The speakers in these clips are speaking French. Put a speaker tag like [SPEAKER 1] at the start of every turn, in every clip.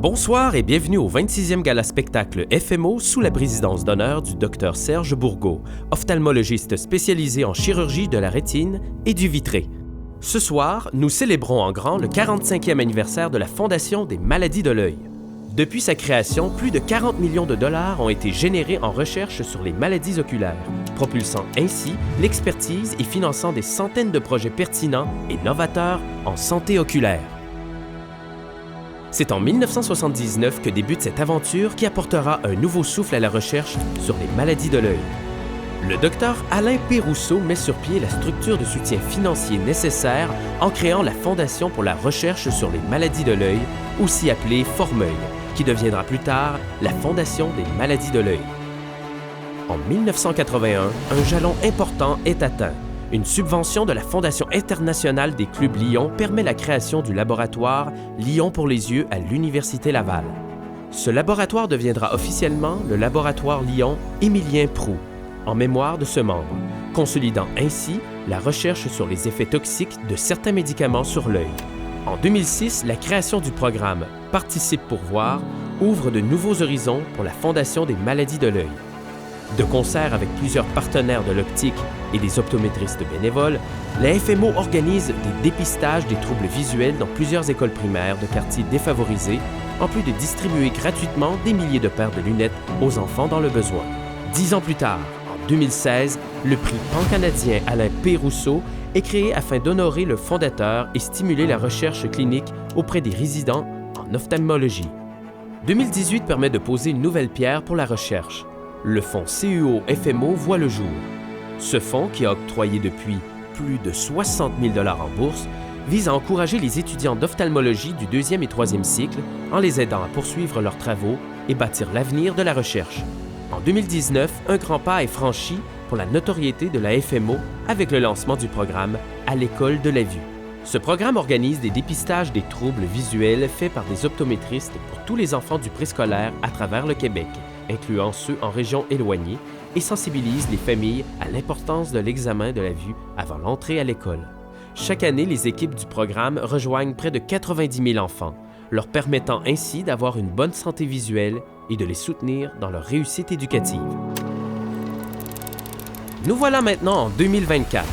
[SPEAKER 1] Bonsoir et bienvenue au 26e gala-spectacle FMO sous la présidence d'honneur du Dr Serge Bourgault, ophtalmologiste spécialisé en chirurgie de la rétine et du vitré. Ce soir, nous célébrons en grand le 45e anniversaire de la Fondation des maladies de l'œil. Depuis sa création, plus de 40 millions de dollars ont été générés en recherche sur les maladies oculaires, propulsant ainsi l'expertise et finançant des centaines de projets pertinents et novateurs en santé oculaire. C'est en 1979 que débute cette aventure qui apportera un nouveau souffle à la recherche sur les maladies de l'œil. Le docteur Alain Pérousseau met sur pied la structure de soutien financier nécessaire en créant la Fondation pour la recherche sur les maladies de l'œil, aussi appelée Formeuil, qui deviendra plus tard la Fondation des maladies de l'œil. En 1981, un jalon important est atteint. Une subvention de la Fondation internationale des clubs Lyon permet la création du laboratoire Lyon pour les yeux à l'Université Laval. Ce laboratoire deviendra officiellement le laboratoire Lyon Émilien Proulx, en mémoire de ce membre, consolidant ainsi la recherche sur les effets toxiques de certains médicaments sur l'œil. En 2006, la création du programme Participe pour voir ouvre de nouveaux horizons pour la Fondation des maladies de l'œil. De concert avec plusieurs partenaires de l'optique et des optométristes bénévoles, la FMO organise des dépistages des troubles visuels dans plusieurs écoles primaires de quartiers défavorisés, en plus de distribuer gratuitement des milliers de paires de lunettes aux enfants dans le besoin. 10 ans plus tard, en 2016, le prix pan-canadien Alain Pérousseau est créé afin d'honorer le fondateur et stimuler la recherche clinique auprès des résidents en ophtalmologie. 2018 permet de poser une nouvelle pierre pour la recherche. Le fonds CUO-FMO voit le jour. Ce fonds, qui a octroyé depuis plus de 60 000 $ en bourse, vise à encourager les étudiants d'ophtalmologie du 2e et 3e cycle en les aidant à poursuivre leurs travaux et bâtir l'avenir de la recherche. En 2019, un grand pas est franchi pour la notoriété de la FMO avec le lancement du programme « À l'école de la vue ». Ce programme organise des dépistages des troubles visuels faits par des optométristes pour tous les enfants du préscolaire à travers le Québec, incluant ceux en régions éloignées, et sensibilise les familles à l'importance de l'examen de la vue avant l'entrée à l'école. Chaque année, les équipes du programme rejoignent près de 90 000 enfants, leur permettant ainsi d'avoir une bonne santé visuelle et de les soutenir dans leur réussite éducative. Nous voilà maintenant en 2024.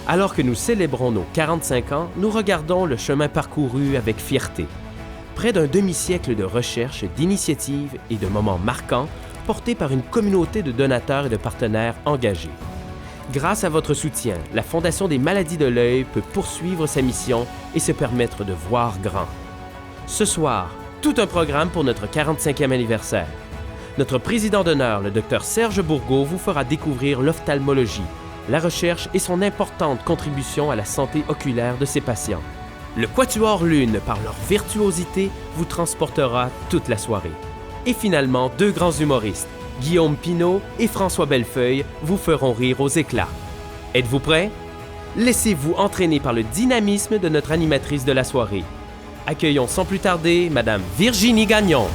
[SPEAKER 1] Alors que nous célébrons nos 45 ans, nous regardons le chemin parcouru avec fierté. Près d'un demi-siècle de recherche, d'initiatives et de moments marquants portés par une communauté de donateurs et de partenaires engagés. Grâce à votre soutien, la Fondation des maladies de l'œil peut poursuivre sa mission et se permettre de voir grand. Ce soir, tout un programme pour notre 45e anniversaire. Notre président d'honneur, le Dr Serge Bourgault, vous fera découvrir l'ophtalmologie, la recherche et son importante contribution à la santé oculaire de ses patients. Le Quatuor Lune, par leur virtuosité, vous transportera toute la soirée. Et finalement, deux grands humoristes, Guillaume Pinault et François Bellefeuille, vous feront rire aux éclats. Êtes-vous prêts? Laissez-vous entraîner par le dynamisme de notre animatrice de la soirée. Accueillons sans plus tarder Madame Virginie Gagnon.